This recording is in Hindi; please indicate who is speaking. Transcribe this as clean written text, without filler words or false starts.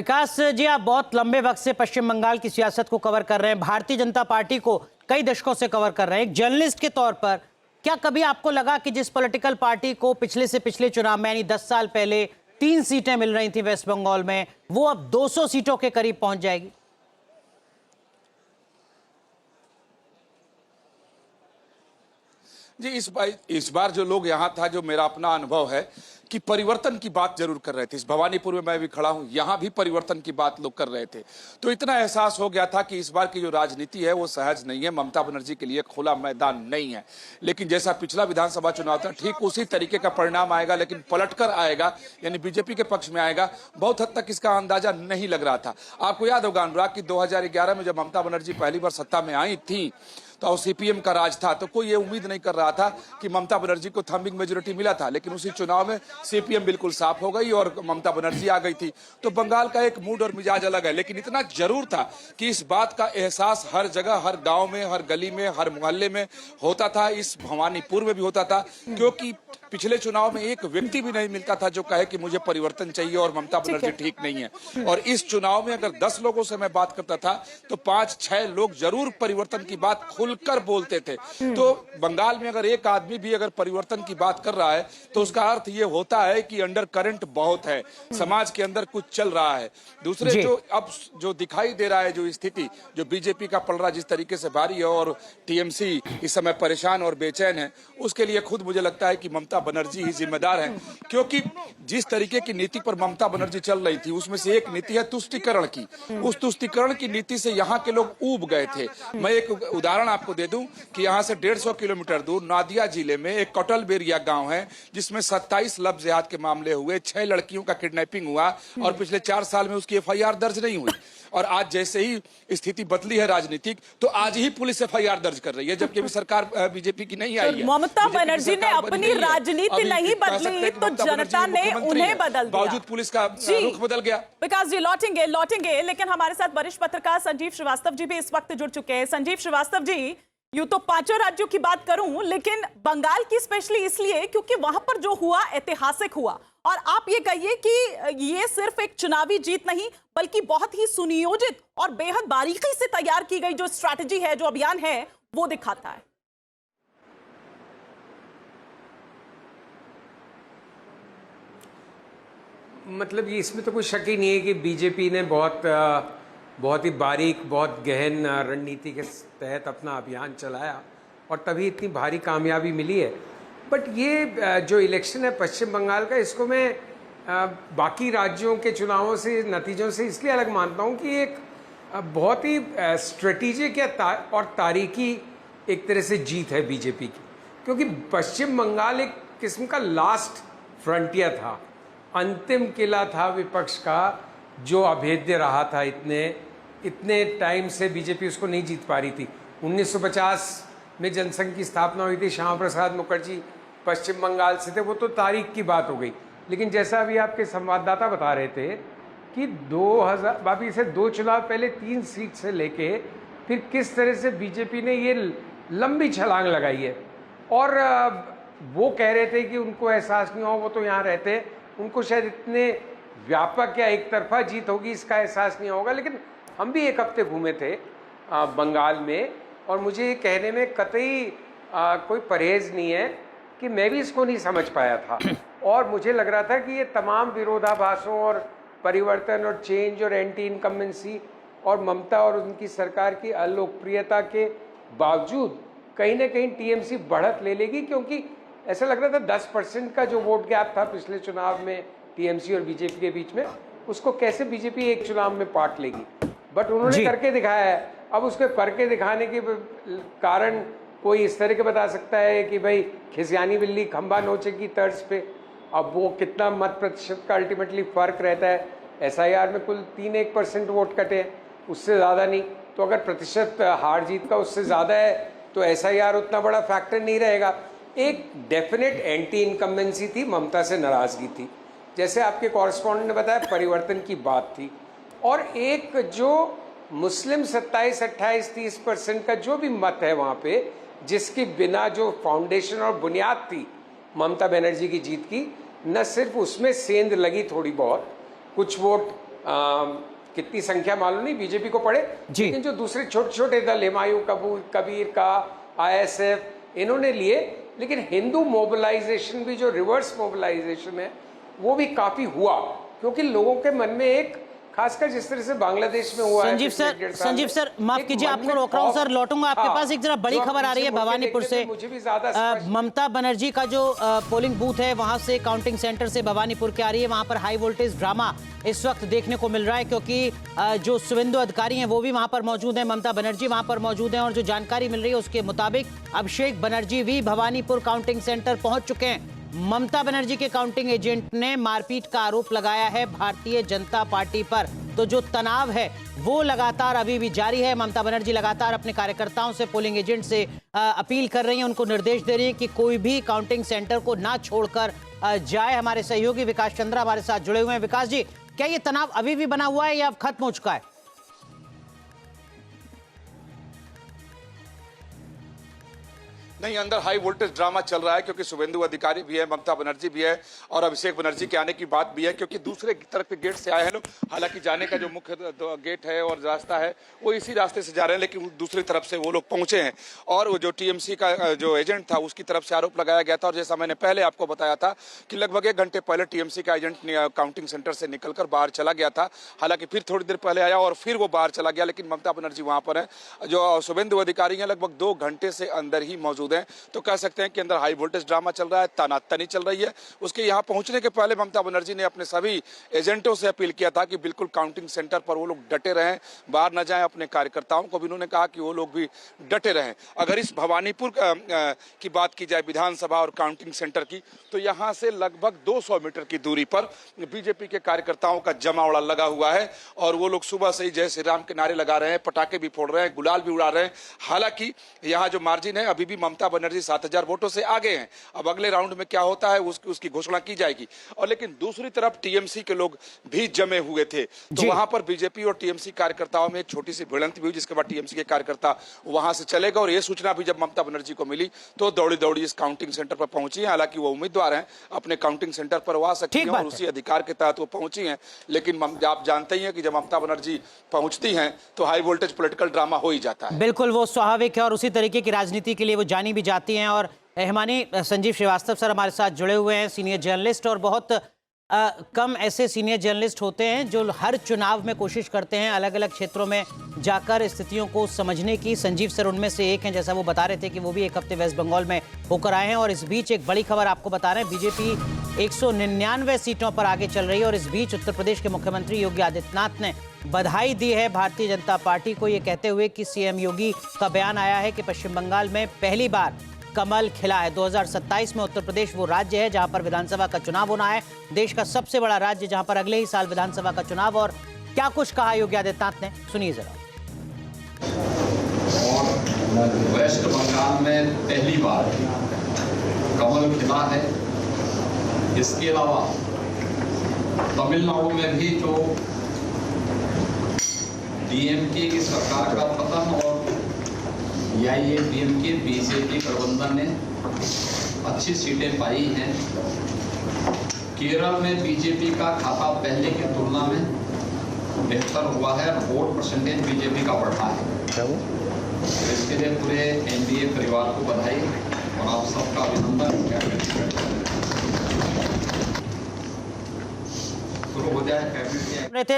Speaker 1: विकास जी, आप बहुत लंबे वक्त से पश्चिम बंगाल की सियासत को कवर कर रहे हैं, भारतीय जनता पार्टी को कई दशकों से कवर कर रहे हैं। एक जर्नलिस्ट के तौर पर क्या कभी आपको लगा कि जिस पॉलिटिकल पार्टी को पिछले से पिछले चुनाव में यानी 10 साल पहले 3 सीटें मिल रही थी वेस्ट बंगाल में, वो अब 200 सीटों के करीब पहुंच जाएगी?
Speaker 2: जी, इस बार जो लोग यहाँ था, जो मेरा अपना अनुभव है कि परिवर्तन की बात जरूर कर रहे थे। इस भवानीपुर में मैं भी खड़ा हूँ, यहाँ भी परिवर्तन की बात लोग कर रहे थे। तो इतना एहसास हो गया था कि इस बार की जो राजनीति है वो सहज नहीं है, ममता बनर्जी के लिए खुला मैदान नहीं है। लेकिन जैसा पिछला विधानसभा चुनाव था, ठीक उसी तरीके का परिणाम आएगा, लेकिन पलटकर आएगा, यानी बीजेपी के पक्ष में आएगा। बहुत हद तक इसका अंदाजा नहीं लग रहा था। आपको याद होगा अनुराग कि 2011 में जब ममता बनर्जी पहली बार सत्ता में आई थी तो सीपीएम का राज था, तो कोई ये उम्मीद नहीं कर रहा था कि ममता बनर्जी को थंबिंग मेजोरिटी मिला था। लेकिन उसी चुनाव में सीपीएम बिल्कुल साफ हो गई और ममता बनर्जी आ गई थी। तो बंगाल का एक मूड और मिजाज अलग है। लेकिन इतना जरूर था कि इस बात का एहसास हर जगह, हर गांव में, हर गली में, हर मोहल्ले में होता था। इस भवानीपुर में भी होता था, क्योंकि पिछले चुनाव में एक व्यक्ति भी नहीं मिलता था जो कहे कि मुझे परिवर्तन चाहिए और ममता बनर्जी ठीक नहीं है। और इस चुनाव में अगर 10 लोगों से मैं बात करता था तो 5-6 लोग जरूर परिवर्तन की बात खुलकर बोलते थे। तो बंगाल में अगर एक आदमी भी अगर परिवर्तन की बात कर रहा है तो उसका अर्थ ये होता है कि अंडर करंट बहुत है, समाज के अंदर कुछ चल रहा है। दूसरे जो अब जो दिखाई दे रहा है, जो स्थिति, जो बीजेपी का पलड़ा जिस तरीके से भारी है और टीएमसी इस समय परेशान और बेचैन है, उसके लिए खुद मुझे लगता है कि ममता बनर्जी ही जिम्मेदार है। क्योंकि जिस तरीके की नीति पर ममता बनर्जी चल रही थी, उसमें से एक नीति है तुष्टीकरण की। उस तुष्टीकरण की नीति से यहाँ के लोग ऊब गए थे। मैं एक उदाहरण आपको दे दूं कि यहाँ से 150 किलोमीटर दूर नादिया जिले में एक कटलबेरिया गांव है, जिसमें 27 लव जिहाद के मामले हुए, 6 लड़कियों का किडनैपिंग हुआ और पिछले 4 साल में उसकी एफआईआर दर्ज नहीं हुई। और आज जैसे ही स्थिति बदली है राजनीतिक, तो आज ही पुलिस एफआईआर दर्ज कर रही है, जबकि अभी सरकार बीजेपी की नहीं आई है।
Speaker 3: ममता बनर्जी ने अपनी राजनीति नहीं बदली तो जनता ने उन्हें बदल दिया।
Speaker 2: बावजूद पुलिस का रुख बदल गया।
Speaker 3: विकास जी लौटेंगे, लेकिन हमारे साथ वरिष्ठ पत्रकार संजीव श्रीवास्तव जी भी इस वक्त जुड़ चुके हैं। संजीव श्रीवास्तव जी, यूं तो 5 राज्यों की बात करूं, लेकिन बंगाल की स्पेशली इसलिए क्योंकि वहां पर जो हुआ ऐतिहासिक हुआ। और आप ये कहिए कि ये सिर्फ एक चुनावी जीत नहीं, बल्कि बहुत ही सुनियोजित और बेहद बारीकी से तैयार की गई जो स्ट्रैटेजी है, जो अभियान है, वो दिखाता है।
Speaker 4: मतलब ये इसमें तो कोई शक ही नहीं है कि बीजेपी ने बहुत ही बारीक, बहुत गहन रणनीति के तहत अपना अभियान चलाया और तभी इतनी भारी कामयाबी मिली है। बट ये जो इलेक्शन है पश्चिम बंगाल का, इसको मैं बाकी राज्यों के चुनावों से, नतीजों से इसलिए अलग मानता हूँ कि एक बहुत ही स्ट्रेटेजिक और तारीखी एक तरह से जीत है बीजेपी की। क्योंकि पश्चिम बंगाल एक किस्म का लास्ट फ्रंटियर था, अंतिम किला था विपक्ष का, जो अभेद्य रहा था। इतने टाइम से बीजेपी उसको नहीं जीत पा रही थी। 1950 में जनसंघ की स्थापना हुई थी, श्यामा प्रसाद मुखर्जी पश्चिम बंगाल से थे, वो तो तारीख की बात हो गई। लेकिन जैसा अभी आपके संवाददाता बता रहे थे कि 2000 वापिस से 2 चुनाव पहले 3 सीट से लेके फिर किस तरह से बीजेपी ने ये लंबी छलांग लगाई है। और वो कह रहे थे कि उनको एहसास नहीं हो, वो तो यहाँ रहते, उनको शायद इतने व्यापक या एक तरफा जीत होगी इसका एहसास नहीं होगा। लेकिन हम भी 1 हफ्ते घूमे थे बंगाल में, और मुझे ये कहने में कतई कोई परहेज नहीं है कि मैं भी इसको नहीं समझ पाया था। और मुझे लग रहा था कि ये तमाम विरोधाभासों और परिवर्तन और चेंज और एंटी इनकम्बेंसी और ममता और उनकी सरकार की अलोकप्रियता के बावजूद कहीं ना कहीं टीएमसी बढ़त ले लेगी। क्योंकि ऐसा लग रहा था 10% का जो वोट गैप था पिछले चुनाव में टीएमसी और बीजेपी के बीच में, उसको कैसे बीजेपी एक चुनाव में पाट लेगी। बट उन्होंने करके दिखाया है। अब उसके करके दिखाने के कारण कोई इस तरह के बता सकता है कि भाई खिसियानी बिल्ली खंबा नोचे की तर्ज पे। अब वो कितना मत प्रतिशत का अल्टीमेटली फर्क रहता है। एसआईआर में कुल 3-1% वोट कटे, उससे ज़्यादा नहीं। तो अगर प्रतिशत हार जीत का उससे ज़्यादा है तो एसआईआर उतना बड़ा फैक्टर नहीं रहेगा। एक डेफिनेट एंटी इनकम्बेंसी थी, ममता से नाराज़गी थी, जैसे आपके कॉरेस्पॉन्डेंट ने बताया, परिवर्तन की बात थी। और एक जो मुस्लिम 27-28-30% का जो भी मत है वहाँ पे, जिसकी बिना जो फाउंडेशन और बुनियाद थी ममता बनर्जी की जीत की, न सिर्फ उसमें सेंध लगी थोड़ी बहुत, कुछ वोट कितनी संख्या मालूम नहीं बीजेपी को पड़े,
Speaker 1: जी।
Speaker 4: लेकिन जो दूसरे छोटे छोटे दल हुमायूं कबीर का, ISF, इन्होंने लिए। लेकिन हिंदू मोबिलाइजेशन भी, जो रिवर्स मोबिलाइजेशन है, वो भी काफी हुआ, क्योंकि लोगों के मन में एक, खासकर जिस तरह से बांग्लादेश में हुआ
Speaker 1: संजीव सर माफ कीजिए, आपको रोक रहा हूं सर, लौटूंगा आपके पास। एक जरा बड़ी खबर आ रही है भवानीपुर से। ममता बनर्जी का जो पोलिंग बूथ है वहां से, काउंटिंग सेंटर से भवानीपुर के आ रही है, वहां पर हाई वोल्टेज ड्रामा इस वक्त देखने को मिल रहा है, क्योंकि जो शुभेंदु अधिकारी हैं वो भी वहां पर मौजूद हैं, ममता बनर्जी वहां पर मौजूद हैं, और जो जानकारी मिल रही है उसके मुताबिक अभिषेक बनर्जी भी भवानीपुर काउंटिंग सेंटर पहुंच चुके हैं। ममता बनर्जी के काउंटिंग एजेंट ने मारपीट का आरोप लगाया है भारतीय जनता पार्टी पर। तो जो तनाव है वो लगातार अभी भी जारी है। ममता बनर्जी लगातार अपने कार्यकर्ताओं से, पोलिंग एजेंट से अपील कर रही हैं, उनको निर्देश दे रही हैं कि कोई भी काउंटिंग सेंटर को ना छोड़कर जाए। हमारे सहयोगी विकास चंद्रा हमारे साथ जुड़े हुए हैं। विकास जी, क्या ये तनाव अभी भी बना हुआ है या अब खत्म हो चुका है?
Speaker 2: नहीं, अंदर हाई वोल्टेज ड्रामा चल रहा है, क्योंकि शुभेंदु अधिकारी भी है, ममता बनर्जी भी है और अभिषेक बनर्जी के आने की बात भी है, क्योंकि दूसरे तरफ के गेट से आए हैं लोग। हालांकि जाने का जो मुख्य गेट है और रास्ता है वो इसी रास्ते से जा रहे हैं, लेकिन दूसरी तरफ से वो लोग पहुंचे हैं। और वो जो TMC का जो एजेंट था उसकी तरफ से आरोप लगाया गया था, और जैसा मैंने पहले आपको बताया था कि लगभग 1 घंटे पहले TMC का एजेंट काउंटिंग सेंटर से निकलकर बाहर चला गया था। हालांकि फिर थोड़ी देर पहले आया और फिर वो बाहर चला गया, लेकिन ममता बनर्जी वहां पर है। जो शुभेंदु अधिकारी हैं लगभग 2 घंटे से अंदर ही मौजूद हैं। तो कह सकते हैं कि अंदर हाई वोल्टेज ड्रामा चल रहा है, तनातनी चल रही है। उसके यहाँ पहुंचने के पहले ममता बनर्जी ने अपने सभी एजेंटों से अपील किया था कि बिल्कुल काउंटिंग सेंटर पर वो लोग डटे रहें, बाहर न जाएं। अपने कार्यकर्ताओं को भी उन्होंने कहा कि वो लोग भी डटे रहें। अगर इस भवानीपुर की बात की जाए, विधानसभा और काउंटिंग सेंटर की, तो यहाँ से लगभग 200 मीटर की दूरी पर बीजेपी के कार्यकर्ताओं का जमावड़ा लगा हुआ है, और वो लोग सुबह से ही जय श्री राम के नारे लगा रहे हैं, पटाखे भी फोड़ रहे हैं, गुलाल भी उड़ा रहे हैं। हालांकि यहाँ जो मार्जिन है अभी भी ममता बनर्जी 7,000 वोटों से आगे हैं। अब अगले राउंड में क्या होता है उसकी घोषणा की जाएगी। और लेकिन दूसरी तरफ TMC के लोग भी जमे हुए थे, तो वहां पर बीजेपी और TMC कार्यकर्ताओं में एक छोटी सी भिड़ंत भी हुई, जिसके बाद TMC के कार्यकर्ता वहां से चले गए। और ये सूचना भी जब ममता बनर्जी को मिली तो दौड़ी दौड़ी इस काउंटिंग सेंटर पर पहुंची है। हालांकि वो उम्मीदवार हैं, अपने काउंटिंग सेंटर पर वो आ सकती हैं और उसी अधिकार के तहत वो पहुंची हैं। लेकिन आप जानते ही हैं कि जब ममता बनर्जी पहुंचती हैं तो हाई वोल्टेज पॉलिटिकल ड्रामा हो ही जाता है।
Speaker 1: बिल्कुल, वो स्वाभाविक है, और उसी तरीके की राजनीति के लिए वो जानी भी जाती हैं। और हिमानी, संजीव श्रीवास्तव सर हमारे साथ जुड़े हुए हैं, सीनियर जर्नलिस्ट, और बहुत कम ऐसे सीनियर जर्नलिस्ट होते हैं जो हर चुनाव में कोशिश करते हैं अलग अलग क्षेत्रों में जाकर स्थितियों को समझने की। संजीव सर उनमें से एक हैं। जैसा वो बता रहे थे कि वो भी एक हफ्ते वेस्ट बंगाल में होकर आए हैं, और इस बीच एक बड़ी खबर आपको बता रहे हैं, बीजेपी 199 सीटों पर आगे चल रही है। और इस बीच उत्तर प्रदेश के मुख्यमंत्री योगी आदित्यनाथ ने बधाई दी है भारतीय जनता पार्टी को, ये कहते हुए कि CM योगी का बयान आया है कि पश्चिम बंगाल में पहली बार कमल खिला है। 2027 में उत्तर प्रदेश वो राज्य है जहां पर विधानसभा का चुनाव होना है, देश का सबसे बड़ा राज्य जहां पर अगले ही साल विधानसभा का चुनाव। और क्या कुछ कहा योगी आदित्यनाथ ने, सुनिए जरा।
Speaker 5: और वेस्ट बंगाल में पहली बार कमल खिला है। इसके अलावा तमिलनाडु में भी जो DMK की सरकार का पतन और AIADMK BJP गठबंधन ने अच्छी सीटें पाई हैं। केरल में बीजेपी का खाता पहले की तुलना में बेहतर हुआ है, वोट परसेंटेज बीजेपी का बढ़ा है। तो इसके लिए पूरे NDA परिवार को बधाई और आप सबका अभिनंदन। शुरू हो जाए कैबिनेट